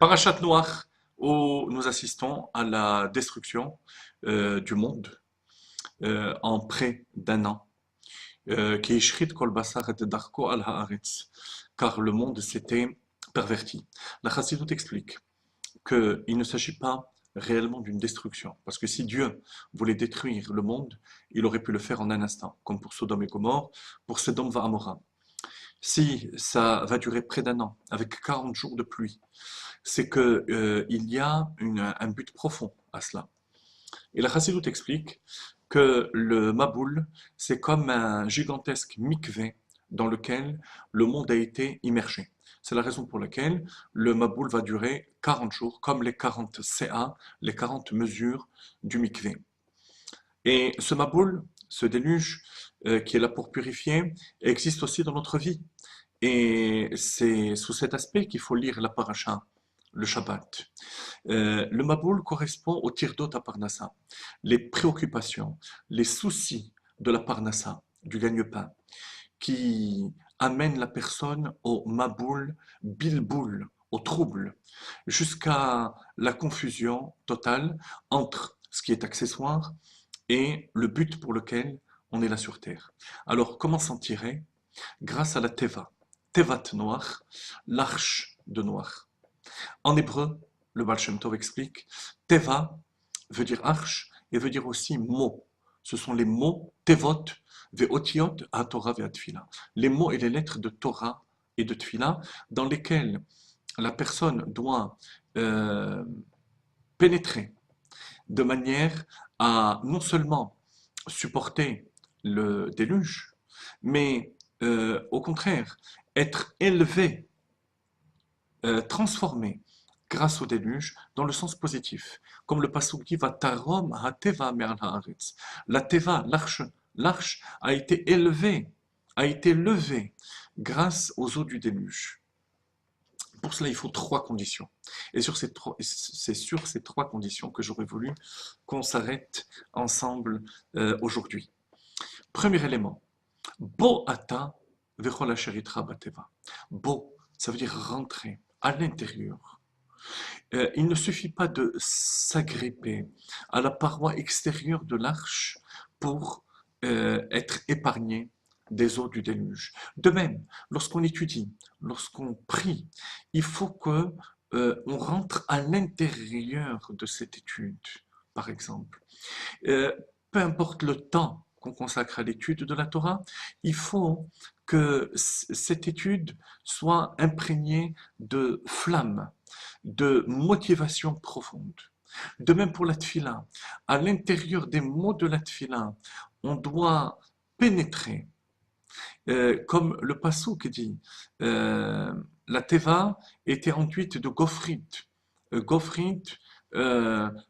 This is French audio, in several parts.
Parashat Noach, où nous assistons à la destruction du monde en près d'un an. Qui ishrit kol basar et darko al haaretz, car le monde s'était perverti. La Chassidut explique qu'il ne s'agit pas réellement d'une destruction, parce que si Dieu voulait détruire le monde, il aurait pu le faire en un instant, comme pour Sodome et Gomorrhe, pour Sodome et Amora. Si ça va durer près d'un an, avec 40 jours de pluie, c'est qu'il y a un but profond à cela. Et la Chassidut explique que le Maboul, c'est comme un gigantesque mikvé dans lequel le monde a été immergé. C'est la raison pour laquelle le Maboul va durer 40 jours, comme les 40 CA, les 40 mesures du mikvé. Et ce Maboul, ce déluge, qui est là pour purifier, existe aussi dans notre vie. Et c'est sous cet aspect qu'il faut lire la paracha, le Shabbat. Le Maboul correspond au tirdot à Parnassa, les préoccupations, les soucis de la Parnassa, du gagne-pain, qui amènent la personne au Maboul, bilboul, au trouble, jusqu'à la confusion totale entre ce qui est accessoire et le but pour lequel on est là sur Terre. Alors, comment s'en tirer? Grâce à la Teva, Tevat Noach, l'arche de Noach. En hébreu, le Baal Shem Tov explique, Teva veut dire arche et veut dire aussi mot. Ce sont les mots Tevot, Veotiot, HaTorah, Ve'atfila. Les mots et les lettres de Torah et de Tfila dans lesquels la personne doit pénétrer de manière à non seulement supporter le déluge, mais au contraire, être élevé, transformé grâce au déluge dans le sens positif. Comme le pasuk dit, Vatarom hateva me'al haaretz. La teva, l'arche a été élevée, a été levée grâce aux eaux du déluge. Pour cela, il faut trois conditions. Et c'est sur ces trois conditions que j'aurais voulu qu'on s'arrête ensemble aujourd'hui. Premier élément, Bo ata vechol asher itra bateva. Bo, ça veut dire rentrer à l'intérieur. Il ne suffit pas de s'agripper à la paroi extérieure de l'arche pour être épargné des eaux du déluge. De même, lorsqu'on étudie, lorsqu'on prie, il faut que on rentre à l'intérieur de cette étude, par exemple. Euh, Peu importe le temps qu'on consacre à l'étude de la Torah, il faut que cette étude soit imprégnée de flamme, de motivation profonde. De même pour la tfila. À l'intérieur des mots de la tfila, on doit pénétrer, comme le passouk dit, la teva était enduite de gofrit. Gofrit,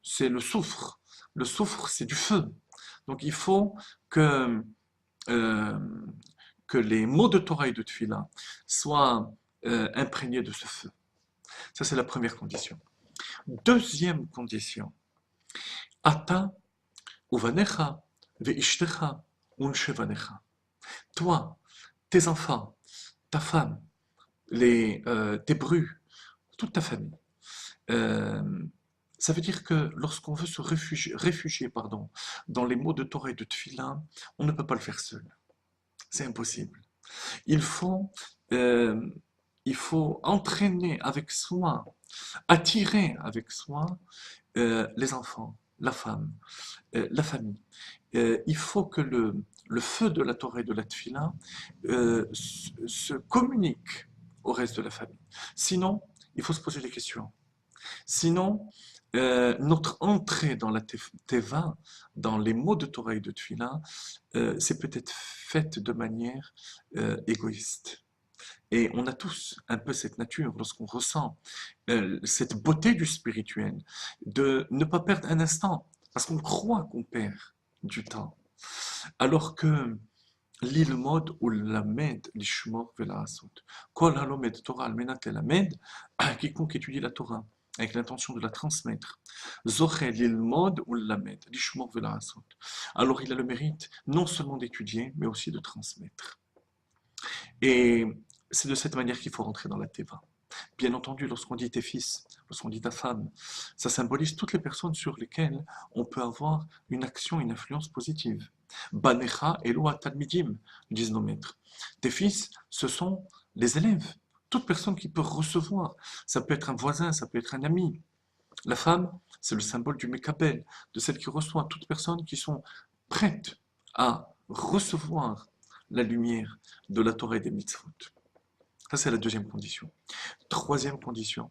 c'est le soufre. Le soufre, c'est du feu. Donc il faut que, euh, que les mots de Torah et de Tfila soient imprégnés de ce feu. Ça, c'est la première condition. Deuxième condition, Ata uvanecha veishtecha unshevanecha. Toi, tes enfants, ta femme, tes brus, toute ta famille. Euh, Ça veut dire que lorsqu'on veut se réfugier dans les mots de Torah et de Tfila, on ne peut pas le faire seul. C'est impossible. Il faut, euh, il faut entraîner avec soi, attirer avec soi les enfants, la femme, la famille. Il faut que le feu de la Torah et de la Tfila se communique au reste de la famille. Sinon, il faut se poser des questions. Sinon, notre entrée dans la Teva, dans les mots de Torah et de Tfila, c'est peut-être faite de manière égoïste. Et on a tous un peu cette nature lorsqu'on ressent cette beauté du spirituel, de ne pas perdre un instant, parce qu'on croit qu'on perd du temps. Alors que l'ilmod ou lamed lishmor velasot. Kol halomed Torah almenat lamed, quiconque étudie la Torah avec l'intention de la transmettre. Zoché l'ilmod ou lamed lishmor velasot. Alors il a le mérite non seulement d'étudier, mais aussi de transmettre. Et c'est de cette manière qu'il faut rentrer dans la Teva. Bien entendu, lorsqu'on dit tes fils, lorsqu'on dit ta femme, ça symbolise toutes les personnes sur lesquelles on peut avoir une action, une influence positive. Banecha Eloa Talmidim, disent nos maîtres. Tes fils, ce sont les élèves. Toute personne qui peut recevoir. Ça peut être un voisin, ça peut être un ami. La femme, c'est le symbole du Mekabel, de celle qui reçoit. Toutes personnes qui sont prêtes à recevoir la lumière de la Torah et des mitzvot. Ça, c'est la deuxième condition. Troisième condition,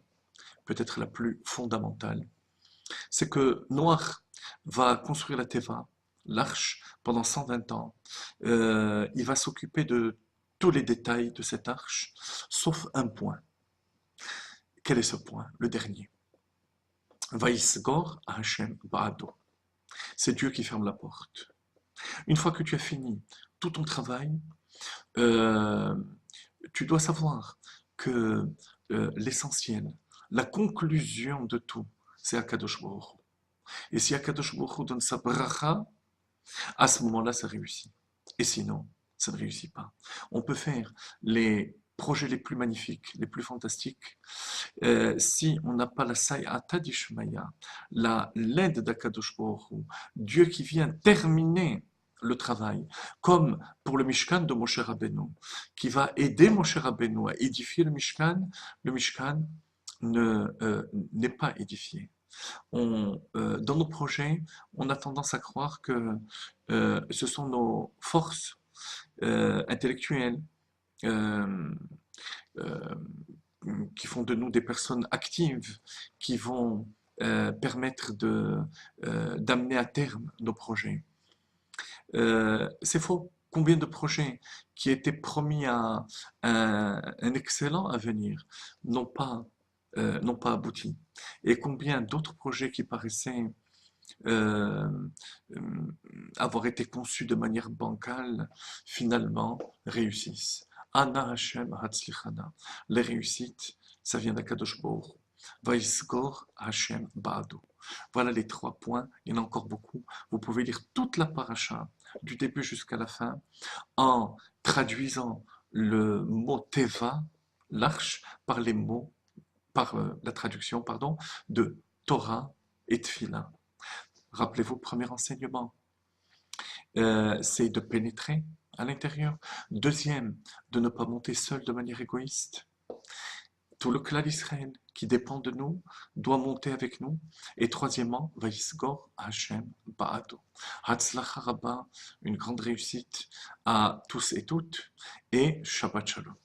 peut-être la plus fondamentale, c'est que Noach va construire la Teva, l'arche, pendant 120 ans. Il va s'occuper de tous les détails de cette arche, sauf un point. Quel est ce point? Le dernier. Vaïsgor Hashem Ba'ado. C'est Dieu qui ferme la porte. Une fois que tu as fini tout ton travail, euh, tu dois savoir que l'essentiel, la conclusion de tout, c'est Akadosh Baruch Hu. Et si Akadosh Baruch Hu donne sa bracha, à ce moment-là, ça réussit. Et sinon, ça ne réussit pas. On peut faire les projets les plus magnifiques, les plus fantastiques, si on n'a pas la Sayata d'Ishmaïa, l'aide d'Akadosh Baruch Hu, Dieu qui vient terminer le travail, comme pour le Mishkan de Moshe Rabbeinu, qui va aider Moshe Rabbeinu à édifier le Mishkan n'est pas édifié. Dans nos projets, on a tendance à croire que ce sont nos forces intellectuelles euh, euh, qui font de nous des personnes actives, qui vont permettre d'amener à terme nos projets. C'est faux. Combien de projets qui étaient promis à un excellent avenir n'ont pas abouti? Et combien d'autres projets qui paraissaient euh, euh, avoir été conçus de manière bancale, finalement réussissent. Ana Hashem Hatzlichana. Les réussites, ça vient d'Akadosh Baruch Hu. Vaisgor Hashem Ba'ado. Voilà les 3 points, il y en a encore beaucoup. Vous pouvez lire toute la paracha, du début jusqu'à la fin, en traduisant le mot Teva, l'arche, par les mots, par la traduction, pardon, de Torah et Tfila. Rappelez-vous, premier enseignement, c'est de pénétrer à l'intérieur. Deuxième, de ne pas monter seul de manière égoïste. Tout le clan d'Israël qui dépend de nous doit monter avec nous. Et troisièmement, Vaïsgor Hashem Ba'ado. Hatzlacha Rabba, une grande réussite à tous et toutes. Et Shabbat Shalom.